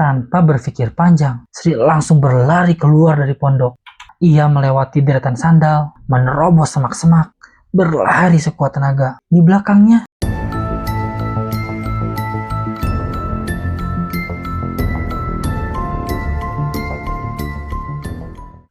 Tanpa berpikir panjang, Sri langsung berlari keluar dari pondok. Ia melewati deretan sandal, menerobos semak-semak, berlari sekuat tenaga. Di belakangnya,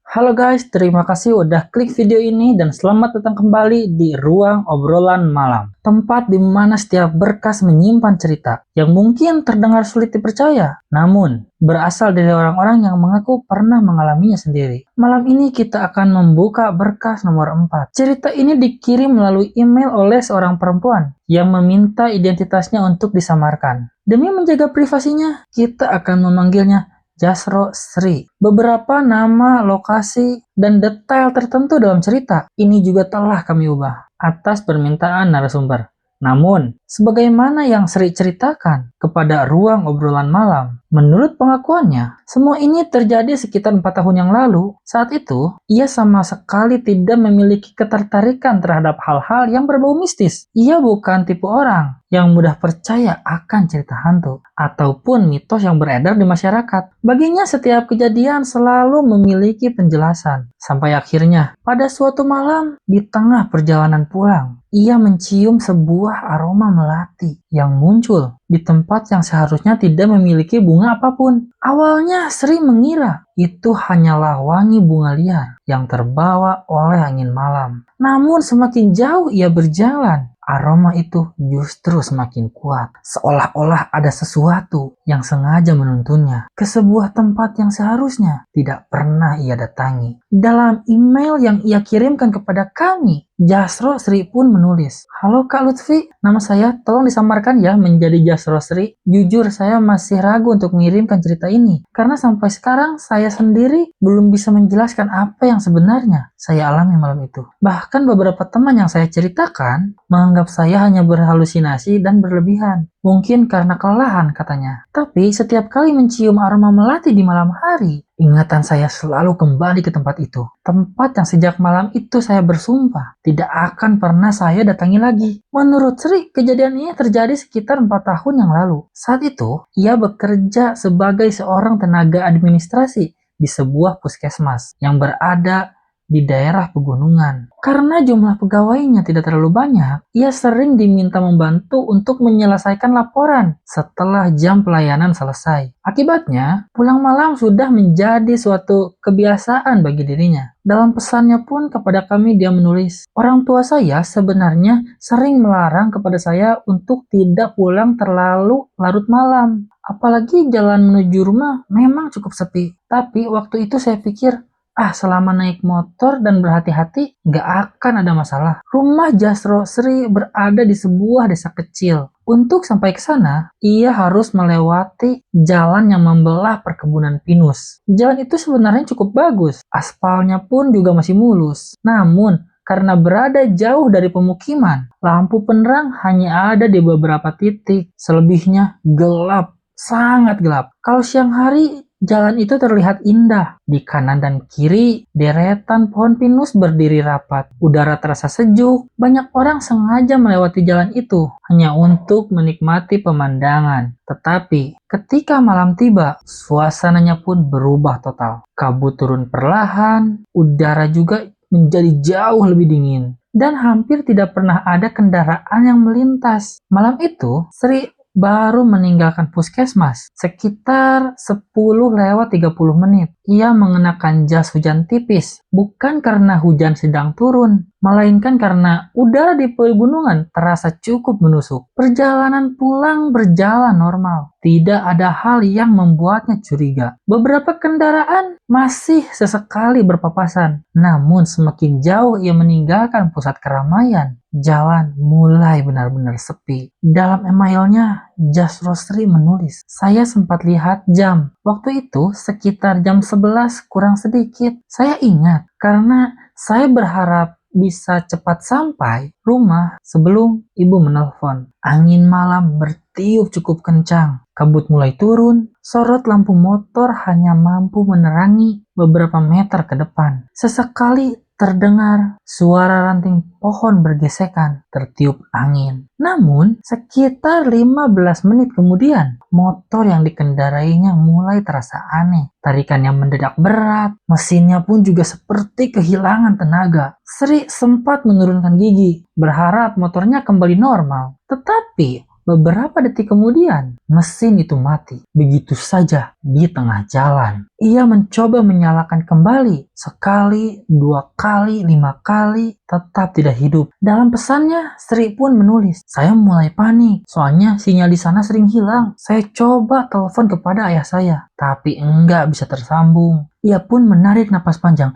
halo guys, terima kasih udah klik video ini dan selamat datang kembali di Ruang Obrolan Malam. Tempat di mana setiap berkas menyimpan cerita yang mungkin terdengar sulit dipercaya, namun berasal dari orang-orang yang mengaku pernah mengalaminya sendiri. Malam ini kita akan membuka berkas nomor 4. Cerita ini dikirim melalui email oleh seorang perempuan yang meminta identitasnya untuk disamarkan. Demi menjaga privasinya, kita akan memanggilnya Jasro Sri. Beberapa nama, lokasi, dan detail tertentu dalam cerita ini juga telah kami ubah atas permintaan narasumber. Namun, sebagaimana yang Sri ceritakan kepada Ruang Obrolan Malam, menurut pengakuannya, semua ini terjadi sekitar 4 tahun yang lalu. Saat itu, ia sama sekali tidak memiliki ketertarikan terhadap hal-hal yang berbau mistis. Ia bukan tipe orang yang mudah percaya akan cerita hantu ataupun mitos yang beredar di masyarakat. Baginya setiap kejadian selalu memiliki penjelasan. Sampai akhirnya, pada suatu malam di tengah perjalanan pulang, ia mencium sebuah aroma melati yang muncul di tempat yang seharusnya tidak memiliki bunga apapun. Awalnya Sri mengira itu hanyalah wangi bunga liar yang terbawa oleh angin malam. Namun semakin jauh ia berjalan, aroma itu justru semakin kuat, seolah-olah ada sesuatu yang sengaja menuntunnya ke sebuah tempat yang seharusnya tidak pernah ia datangi. Dalam email yang ia kirimkan kepada kami, Jasro Sri pun menulis, "Halo Kak Lutfi, nama saya tolong disamarkan ya menjadi Jasro Sri. Jujur saya masih ragu untuk mengirimkan cerita ini, karena sampai sekarang saya sendiri belum bisa menjelaskan apa yang sebenarnya saya alami malam itu. Bahkan beberapa teman yang saya ceritakan menganggap saya hanya berhalusinasi dan berlebihan. Mungkin karena kelelahan," katanya. "Tapi setiap kali mencium aroma melati di malam hari, ingatan saya selalu kembali ke tempat itu. Tempat yang sejak malam itu saya bersumpah tidak akan pernah saya datangi lagi." Menurut Sri, kejadian ini terjadi sekitar 4 tahun yang lalu. Saat itu, ia bekerja sebagai seorang tenaga administrasi di sebuah puskesmas yang berada di daerah pegunungan. Karena jumlah pegawainya tidak terlalu banyak, ia sering diminta membantu untuk menyelesaikan laporan setelah jam pelayanan selesai. Akibatnya, pulang malam sudah menjadi suatu kebiasaan bagi dirinya. Dalam pesannya pun kepada kami dia menulis, "Orang tua saya sebenarnya sering melarang kepada saya untuk tidak pulang terlalu larut malam. Apalagi jalan menuju rumah memang cukup sepi. Tapi waktu itu saya pikir, selama naik motor dan berhati-hati, nggak akan ada masalah." Rumah Jasro Sri berada di sebuah desa kecil. Untuk sampai ke sana, ia harus melewati jalan yang membelah perkebunan pinus. Jalan itu sebenarnya cukup bagus, aspalnya pun juga masih mulus. Namun, karena berada jauh dari pemukiman, lampu penerang hanya ada di beberapa titik. Selebihnya gelap, sangat gelap. Kalau siang hari, jalan itu terlihat indah. Di kanan dan kiri, deretan pohon pinus berdiri rapat. Udara terasa sejuk. Banyak orang sengaja melewati jalan itu hanya untuk menikmati pemandangan. Tetapi, ketika malam tiba, suasananya pun berubah total. Kabut turun perlahan, udara juga menjadi jauh lebih dingin. Dan hampir tidak pernah ada kendaraan yang melintas. Malam itu, Sri baru meninggalkan puskesmas sekitar 10:30 menit. Ia mengenakan jas hujan tipis, bukan karena hujan sedang turun, melainkan karena udara di pegunungan terasa cukup menusuk. Perjalanan pulang berjalan normal. Tidak ada hal yang membuatnya curiga. Beberapa kendaraan masih sesekali berpapasan. Namun semakin jauh ia meninggalkan pusat keramaian, jalan mulai benar-benar sepi. Dalam emailnya, Jasro Sri menulis, "Saya sempat lihat jam. Waktu itu sekitar jam 11 kurang sedikit. Saya ingat karena saya berharap bisa cepat sampai rumah sebelum ibu menelpon. Angin malam bertiup cukup kencang. Kabut mulai turun. Sorot lampu motor hanya mampu menerangi beberapa meter ke depan. Sesekali terdengar suara ranting pohon bergesekan tertiup angin. Namun, sekitar 15 menit kemudian, motor yang dikendarainya mulai terasa aneh. Tarikannya mendadak berat, mesinnya pun juga seperti kehilangan tenaga. Sri sempat menurunkan gigi, berharap motornya kembali normal. Tetapi, beberapa detik kemudian, mesin itu mati. Begitu saja di tengah jalan. Ia mencoba menyalakan kembali. Sekali, 2 kali, 5 kali, tetap tidak hidup. Dalam pesannya, Sri pun menulis, "Saya mulai panik, soalnya sinyal di sana sering hilang. Saya coba telepon kepada ayah saya, tapi enggak bisa tersambung." Ia pun menarik napas panjang.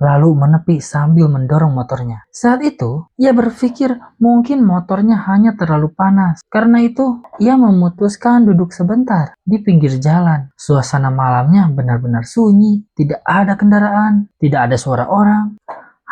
Lalu menepi sambil mendorong motornya. Saat itu, ia berpikir mungkin motornya hanya terlalu panas. Karena itu, ia memutuskan duduk sebentar di pinggir jalan. Suasana malamnya benar-benar sunyi, tidak ada kendaraan, tidak ada suara orang,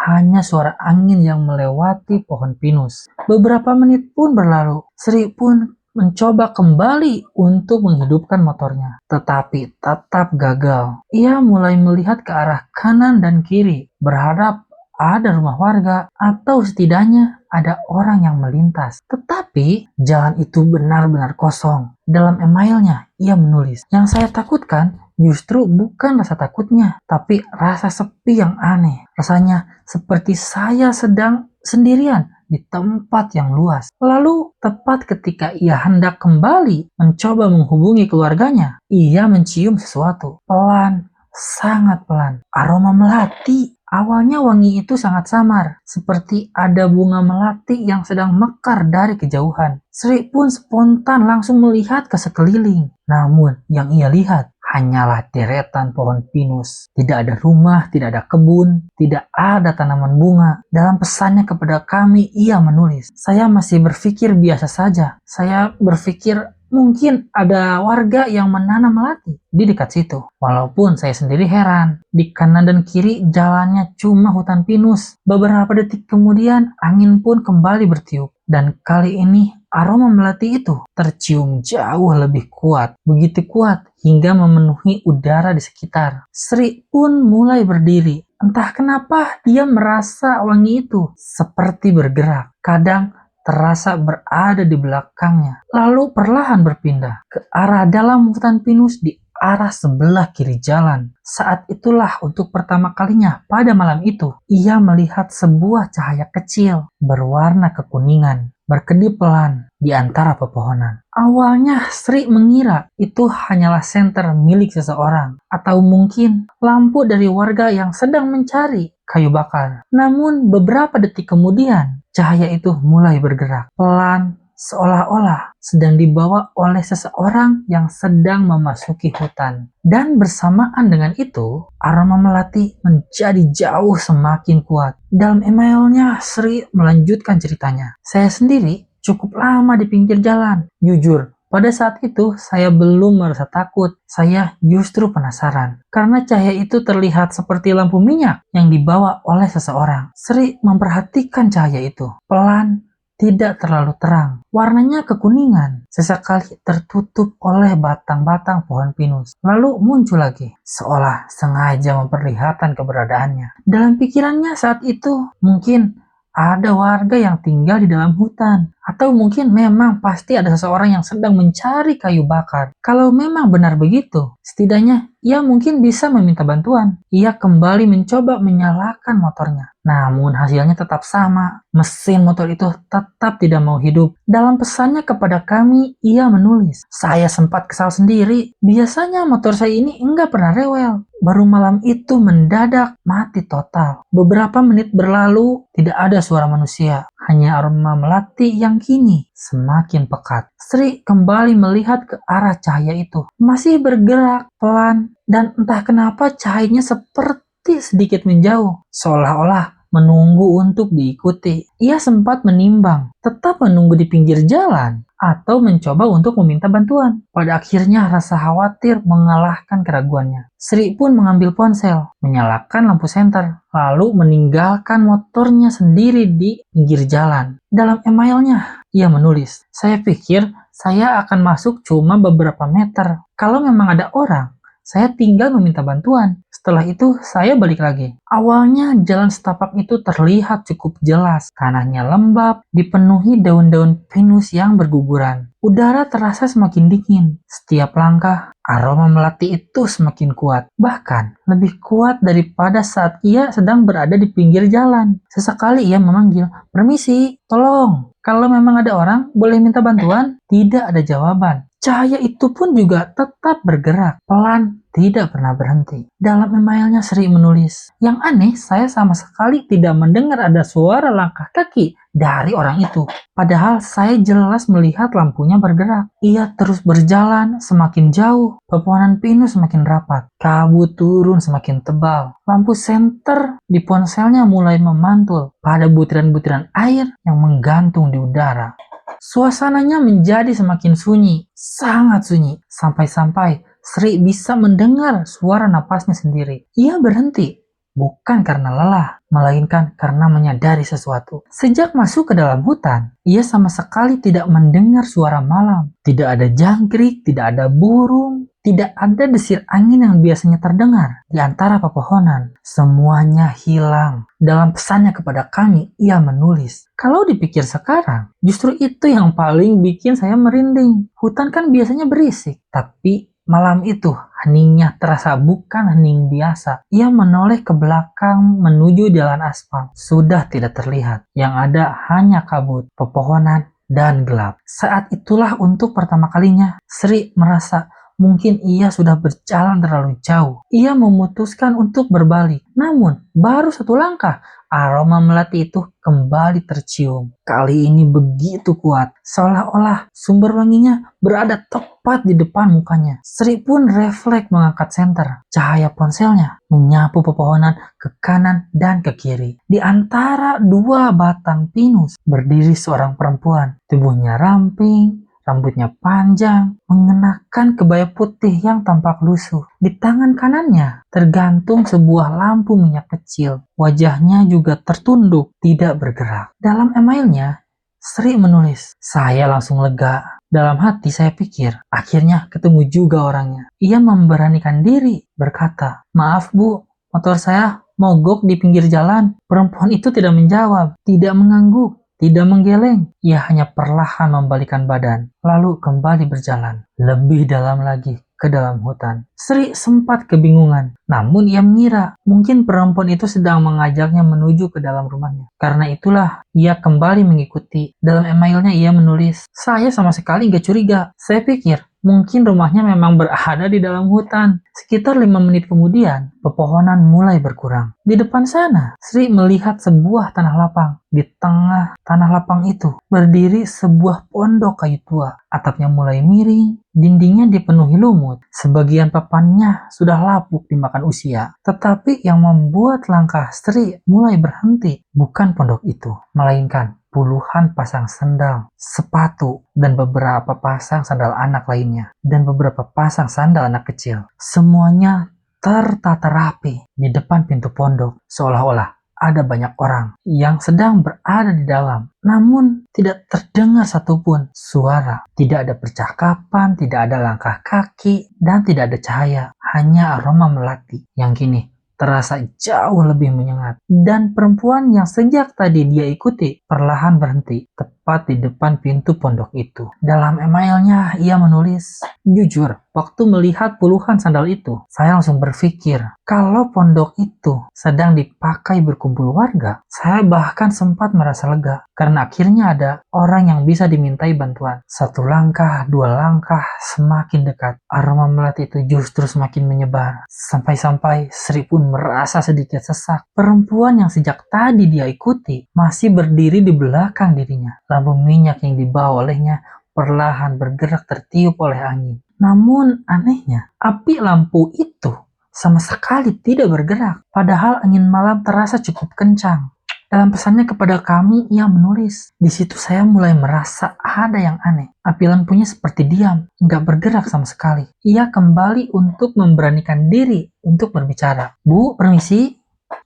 hanya suara angin yang melewati pohon pinus. Beberapa menit pun berlalu, Sri pun mencoba kembali untuk menghidupkan motornya, tetapi tetap gagal. Ia mulai melihat ke arah kanan dan kiri, berharap ada rumah warga atau setidaknya ada orang yang melintas. Tetapi jalan itu benar-benar kosong. Dalam emailnya, ia menulis, "Yang saya takutkan justru bukan rasa takutnya, tapi rasa sepi yang aneh. Rasanya seperti saya sedang sendirian di tempat yang luas." Lalu, tepat ketika ia hendak kembali mencoba menghubungi keluarganya, ia mencium sesuatu. Pelan, sangat pelan. Aroma melati. Awalnya wangi itu sangat samar, seperti ada bunga melati yang sedang mekar dari kejauhan. Sri pun spontan langsung melihat ke sekeliling. Namun, yang ia lihat hanyalah deretan pohon pinus. Tidak ada rumah, tidak ada kebun, tidak ada tanaman bunga. Dalam pesannya kepada kami, ia menulis, "Saya masih berpikir biasa saja. Saya berpikir mungkin ada warga yang menanam melati di dekat situ. Walaupun saya sendiri heran, di kanan dan kiri jalannya cuma hutan pinus." Beberapa detik kemudian, angin pun kembali bertiup. Dan kali ini, aroma melati itu tercium jauh lebih kuat. Begitu kuat hingga memenuhi udara di sekitar. Sri pun mulai berdiri. Entah kenapa dia merasa wangi itu seperti bergerak. Kadang terasa berada di belakangnya. Lalu perlahan berpindah ke arah dalam hutan pinus di arah sebelah kiri jalan. Saat itulah untuk pertama kalinya pada malam itu, ia melihat sebuah cahaya kecil berwarna kekuningan berkedip pelan di antara pepohonan. Awalnya Sri mengira itu hanyalah senter milik seseorang atau mungkin lampu dari warga yang sedang mencari kayu bakar. Namun beberapa detik kemudian, cahaya itu mulai bergerak pelan, seolah-olah sedang dibawa oleh seseorang yang sedang memasuki hutan. Dan bersamaan dengan itu, aroma melati menjadi jauh semakin kuat. Dalam emailnya, Sri melanjutkan ceritanya. "Saya sendiri cukup lama di pinggir jalan. Jujur, pada saat itu saya belum merasa takut. Saya justru penasaran. Karena cahaya itu terlihat seperti lampu minyak yang dibawa oleh seseorang." Sri memperhatikan cahaya itu. Pelan, tidak terlalu terang. Warnanya kekuningan, sesekali tertutup oleh batang-batang pohon pinus. Lalu muncul lagi, seolah sengaja memperlihatkan keberadaannya. Dalam pikirannya saat itu, mungkin ada warga yang tinggal di dalam hutan. Atau mungkin memang pasti ada seseorang yang sedang mencari kayu bakar. Kalau memang benar begitu, setidaknya ia mungkin bisa meminta bantuan. Ia kembali mencoba menyalakan motornya. Namun hasilnya tetap sama. Mesin motor itu tetap tidak mau hidup. Dalam pesannya kepada kami, ia menulis, "Saya sempat kesal sendiri. Biasanya motor saya ini enggak pernah rewel. Baru malam itu mendadak mati total. Beberapa menit berlalu, tidak ada suara manusia. Hanya aroma melati yang kini semakin pekat." Sri kembali melihat ke arah cahaya itu. Masih bergerak pelan dan entah kenapa cahayanya seperti sedikit menjauh. Seolah-olah menunggu untuk diikuti. Ia sempat menimbang, tetap menunggu di pinggir jalan atau mencoba untuk meminta bantuan. Pada akhirnya rasa khawatir mengalahkan keraguannya. Sri pun mengambil ponsel, menyalakan lampu senter, lalu meninggalkan motornya sendiri di pinggir jalan. Dalam emailnya, ia menulis, "Saya pikir saya akan masuk cuma beberapa meter. Kalau memang ada orang, Saya tinggal meminta bantuan. Setelah itu, saya balik lagi. Awalnya, jalan setapak itu terlihat cukup jelas. Tanahnya lembab, dipenuhi daun-daun pinus yang berguguran. Udara terasa semakin dingin. Setiap langkah, aroma melati itu semakin kuat. Bahkan, lebih kuat daripada saat ia sedang berada di pinggir jalan. Sesekali ia memanggil, "Permisi, tolong." Kalau memang ada orang, boleh minta bantuan? Tidak ada jawaban. Cahaya itu pun juga tetap bergerak, pelan, tidak pernah berhenti. Dalam emailnya Sri menulis, "Yang aneh, saya sama sekali tidak mendengar ada suara langkah kaki dari orang itu. Padahal saya jelas melihat lampunya bergerak. Ia terus berjalan semakin jauh, pepohonan pinus semakin rapat, kabut turun semakin tebal. Lampu senter di ponselnya mulai memantul pada butiran-butiran air yang menggantung di udara. Suasananya menjadi semakin sunyi, sangat sunyi, sampai-sampai Sri bisa mendengar suara napasnya sendiri. Ia berhenti, bukan karena lelah, melainkan karena menyadari sesuatu. Sejak masuk ke dalam hutan, ia sama sekali tidak mendengar suara malam. Tidak ada jangkrik, tidak ada burung, tidak ada desir angin yang biasanya terdengar di antara pepohonan. Semuanya hilang. Dalam pesannya kepada kami, ia menulis, "Kalau dipikir sekarang, justru itu yang paling bikin saya merinding. Hutan kan biasanya berisik, tapi malam itu heningnya terasa bukan hening biasa." Ia menoleh ke belakang menuju jalan aspal. Sudah tidak terlihat. Yang ada hanya kabut, pepohonan, dan gelap. Saat itulah untuk pertama kalinya Sri merasa mungkin ia sudah berjalan terlalu jauh. Ia memutuskan untuk berbalik. Namun, baru satu langkah, aroma melati itu kembali tercium. Kali ini begitu kuat, seolah-olah sumber wanginya berada tepat di depan mukanya. Sri pun refleks mengangkat senter. Cahaya ponselnya menyapu pepohonan ke kanan dan ke kiri. Di antara dua batang pinus berdiri seorang perempuan. Tubuhnya ramping, rambutnya panjang, mengenakan kebaya putih yang tampak lusuh. Di tangan kanannya tergantung sebuah lampu minyak kecil. Wajahnya juga tertunduk, tidak bergerak. Dalam emailnya, Sri menulis, "Saya langsung lega. Dalam hati saya pikir, akhirnya ketemu juga orangnya." Ia memberanikan diri, berkata, "Maaf Bu, motor saya mogok di pinggir jalan." Perempuan itu tidak menjawab, tidak mengangguk, tidak menggeleng. Ia hanya perlahan membalikkan badan, lalu kembali berjalan lebih dalam lagi ke dalam hutan. Sri sempat kebingungan, namun ia mengira mungkin perempuan itu sedang mengajaknya menuju ke dalam rumahnya. Karena itulah ia kembali mengikuti. Dalam emailnya ia menulis, "Saya sama sekali nggak curiga. Saya pikir mungkin rumahnya memang berada di dalam hutan." Sekitar 5 menit kemudian, pepohonan mulai berkurang. Di depan sana, Sri melihat sebuah tanah lapang. Di tengah tanah lapang itu, berdiri sebuah pondok kayu tua. Atapnya mulai miring, dindingnya dipenuhi lumut. Sebagian papannya sudah lapuk dimakan usia. Tetapi yang membuat langkah Sri mulai berhenti bukan pondok itu, melainkan puluhan pasang sandal, sepatu, dan beberapa pasang sandal anak lainnya, dan beberapa pasang sandal anak kecil. Semuanya tertata rapi di depan pintu pondok, seolah-olah ada banyak orang yang sedang berada di dalam. Namun tidak terdengar satupun suara, tidak ada percakapan, tidak ada langkah kaki, dan tidak ada cahaya. Hanya aroma melati yang kini terasa jauh lebih menyengat. Dan perempuan yang sejak tadi dia ikuti perlahan berhenti tepat di depan pintu pondok itu. Dalam emailnya ia menulis, "Jujur, waktu melihat puluhan sandal itu, saya langsung berpikir kalau pondok itu sedang dipakai berkumpul warga. Saya bahkan sempat merasa lega karena akhirnya ada orang yang bisa dimintai bantuan." Satu langkah, dua langkah, semakin dekat. Aroma melati itu justru semakin menyebar. Sampai-sampai Sri pun merasa sedikit sesak. Perempuan yang sejak tadi dia ikuti masih berdiri di belakang dirinya. Lampu minyak yang dibawa olehnya perlahan bergerak tertiup oleh angin. Namun anehnya, api lampu itu sama sekali tidak bergerak. Padahal angin malam terasa cukup kencang. Dalam pesannya kepada kami, ia menulis, "Di situ saya mulai merasa ada yang aneh. Api lampunya seperti diam, nggak bergerak sama sekali." Ia kembali untuk memberanikan diri untuk berbicara. "Bu, permisi."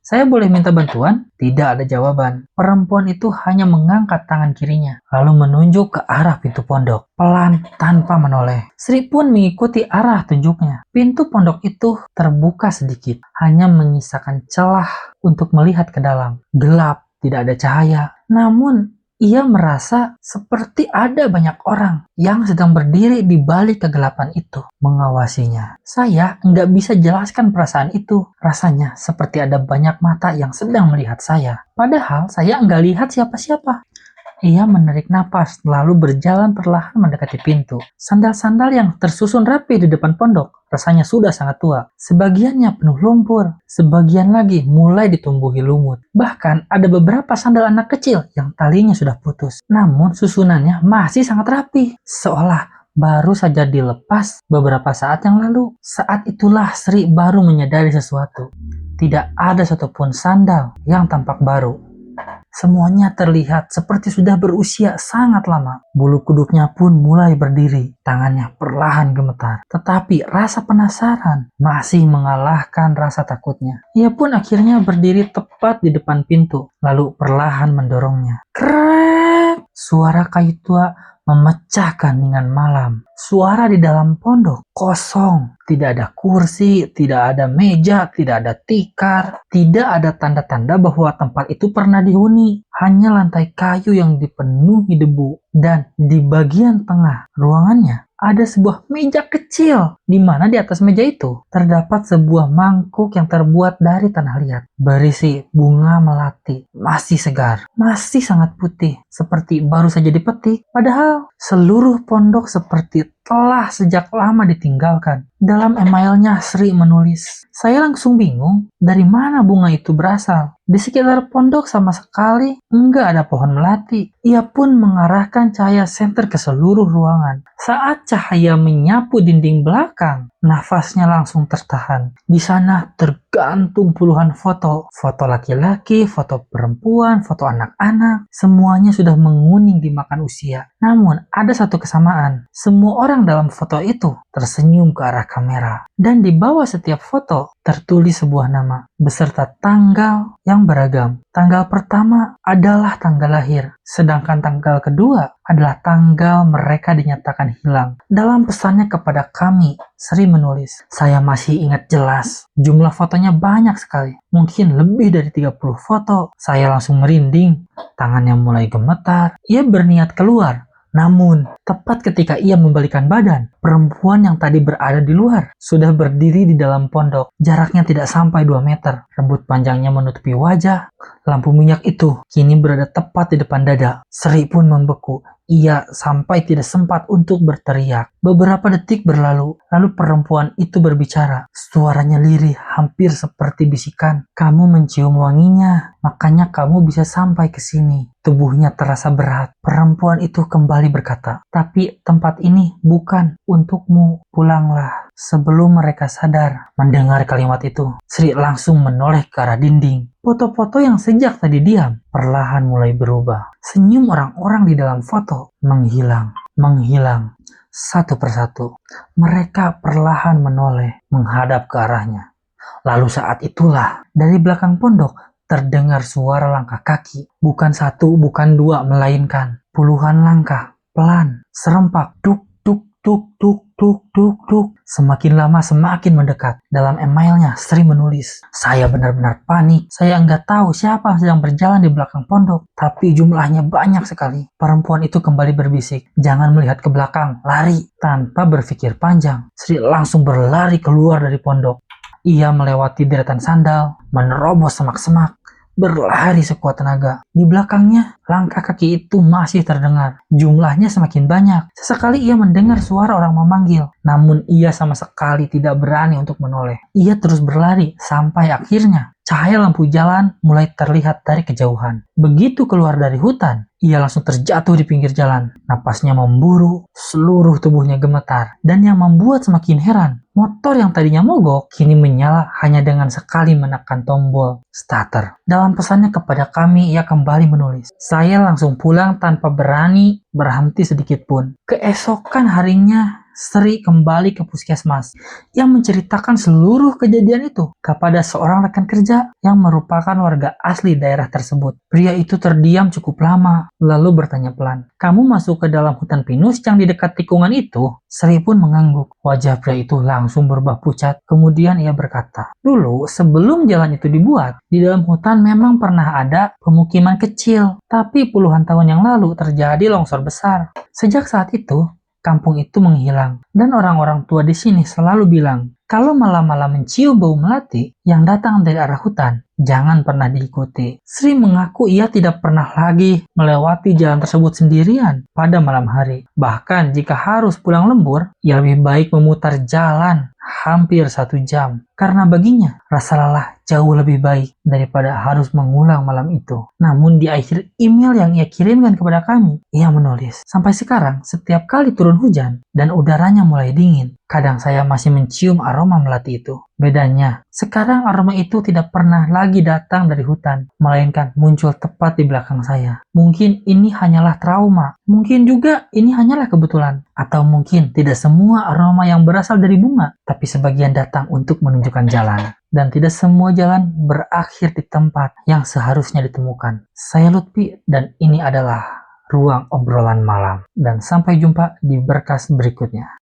Saya boleh minta bantuan? Tidak ada jawaban. Perempuan itu hanya mengangkat tangan kirinya, lalu menunjuk ke arah pintu pondok, pelan tanpa menoleh. Sri pun mengikuti arah tunjuknya. Pintu pondok itu terbuka sedikit, hanya menyisakan celah untuk melihat ke dalam. Gelap, tidak ada cahaya. Namun, ia merasa seperti ada banyak orang yang sedang berdiri di balik kegelapan itu, mengawasinya. Saya nggak bisa jelaskan perasaan itu. Rasanya seperti ada banyak mata yang sedang melihat saya. Padahal saya nggak lihat siapa-siapa. Ia menarik napas, lalu berjalan perlahan mendekati pintu. Sandal-sandal yang tersusun rapi di depan pondok rasanya sudah sangat tua. Sebagiannya penuh lumpur, sebagian lagi mulai ditumbuhi lumut. Bahkan ada beberapa sandal anak kecil yang talinya sudah putus. Namun susunannya masih sangat rapi, seolah baru saja dilepas beberapa saat yang lalu. Saat itulah Sri baru menyadari sesuatu. Tidak ada satupun sandal yang tampak baru. Semuanya terlihat seperti sudah berusia sangat lama. Bulu kuduknya pun mulai berdiri. Tangannya perlahan gemetar. Tetapi rasa penasaran masih mengalahkan rasa takutnya. Ia pun akhirnya berdiri tepat di depan pintu. Lalu perlahan mendorongnya. Krek! Suara kayu tua memecahkan dengan malam. Suara di dalam pondok kosong. Tidak ada kursi, tidak ada meja, tidak ada tikar. Tidak ada tanda-tanda bahwa tempat itu pernah dihuni. Hanya lantai kayu yang dipenuhi debu. Dan di bagian tengah ruangannya ada sebuah meja kecil, di mana di atas meja itu terdapat sebuah mangkuk yang terbuat dari tanah liat, berisi bunga melati, masih segar, masih sangat putih, seperti baru saja dipetik. Padahal seluruh pondok seperti telah sejak lama ditinggalkan. Dalam emailnya Sri menulis, saya langsung bingung dari mana bunga itu berasal. Di sekitar pondok sama sekali enggak ada pohon melati. Ia pun mengarahkan cahaya senter ke seluruh ruangan. Saat cahaya menyapu dinding belakang, nafasnya langsung tertahan. Di sana tergantung puluhan foto. Foto laki-laki, foto perempuan, foto anak-anak. Semuanya sudah menguning dimakan usia. Namun ada satu kesamaan. Semua orang dalam foto itu tersenyum ke arah kamera. Dan di bawah setiap foto tertulis sebuah nama beserta tanggal yang beragam. Tanggal pertama adalah tanggal lahir, sedangkan tanggal kedua adalah tanggal mereka dinyatakan hilang. Dalam pesannya kepada kami, Sri menulis, saya masih ingat jelas. Jumlah fotonya banyak sekali, mungkin lebih dari 30 foto. Saya langsung merinding, tangannya mulai gemetar. Ia berniat keluar. Namun, tepat ketika ia membalikkan badan, perempuan yang tadi berada di luar sudah berdiri di dalam pondok. Jaraknya tidak sampai 2 meter. Rambut panjangnya menutupi wajah. Lampu minyak itu kini berada tepat di depan dada. Sri pun membeku. Ia sampai tidak sempat untuk berteriak. Beberapa detik berlalu, lalu perempuan itu berbicara. Suaranya lirih, hampir seperti bisikan. Kamu mencium wanginya, makanya kamu bisa sampai ke sini. Tubuhnya terasa berat. Perempuan itu kembali berkata, tapi tempat ini bukan untukmu. Pulanglah. Sebelum mereka sadar mendengar kalimat itu, Sri langsung menoleh ke arah dinding. Foto-foto yang sejak tadi diam perlahan mulai berubah. Senyum orang-orang di dalam foto menghilang. Satu persatu. Mereka perlahan menoleh menghadap ke arahnya. Lalu saat itulah dari belakang pondok terdengar suara langkah kaki. Bukan satu, bukan dua, melainkan puluhan langkah. Pelan, serempak, duk, duk, duk, duk, duk, duk, duk. Semakin lama semakin mendekat. Dalam emailnya, Sri menulis, saya benar-benar panik. Saya nggak tahu siapa yang sedang berjalan di belakang pondok. Tapi jumlahnya banyak sekali. Perempuan itu kembali berbisik, jangan melihat ke belakang, lari. Tanpa berpikir panjang, Sri langsung berlari keluar dari pondok. Ia melewati deretan sandal, menerobos semak-semak, berlari sekuat tenaga. Di belakangnya, langkah kaki itu masih terdengar. Jumlahnya semakin banyak. Sesekali ia mendengar suara orang memanggil. Namun ia sama sekali tidak berani untuk menoleh. Ia terus berlari sampai akhirnya cahaya lampu jalan mulai terlihat dari kejauhan. Begitu keluar dari hutan, ia langsung terjatuh di pinggir jalan. Napasnya memburu, seluruh tubuhnya gemetar. Dan yang membuat semakin heran, motor yang tadinya mogok kini menyala hanya dengan sekali menekan tombol starter. Dalam pesannya kepada kami, ia kembali menulis, saya langsung pulang tanpa berani berhenti sedikit pun. Keesokan harinya, Sri kembali ke puskesmas yang menceritakan seluruh kejadian itu kepada seorang rekan kerja yang merupakan warga asli daerah tersebut. Pria itu terdiam cukup lama, lalu bertanya pelan, "Kamu masuk ke dalam hutan pinus yang di dekat tikungan itu?" Sri pun mengangguk. Wajah pria itu langsung berubah pucat. Kemudian ia berkata, "Dulu sebelum jalan itu dibuat, di dalam hutan memang pernah ada pemukiman kecil. Tapi puluhan tahun yang lalu terjadi longsor besar. Sejak saat itu, kampung itu menghilang. Dan orang-orang tua di sini selalu bilang, kalau malam-malam mencium bau melati yang datang dari arah hutan, jangan pernah diikuti." Sri mengaku ia tidak pernah lagi melewati jalan tersebut sendirian pada malam hari. Bahkan jika harus pulang lembur, ia lebih baik memutar jalan hampir 1 jam. Karena baginya, rasa lelah jauh lebih baik daripada harus mengulang malam itu. Namun di akhir email yang ia kirimkan kepada kami, ia menulis, "Sampai sekarang, setiap kali turun hujan dan udaranya mulai dingin, kadang saya masih mencium aroma melati itu. Bedanya, sekarang aroma itu tidak pernah lagi datang dari hutan, melainkan muncul tepat di belakang saya. Mungkin ini hanyalah trauma, mungkin juga ini hanyalah kebetulan, atau mungkin tidak semua aroma yang berasal dari bunga, tapi sebagian datang untuk menunjukkan jalan. Dan tidak semua jalan berakhir di tempat yang seharusnya ditemukan. Saya Lutfi, dan ini adalah Ruang Obrolan Malam. Dan sampai jumpa di berkas berikutnya."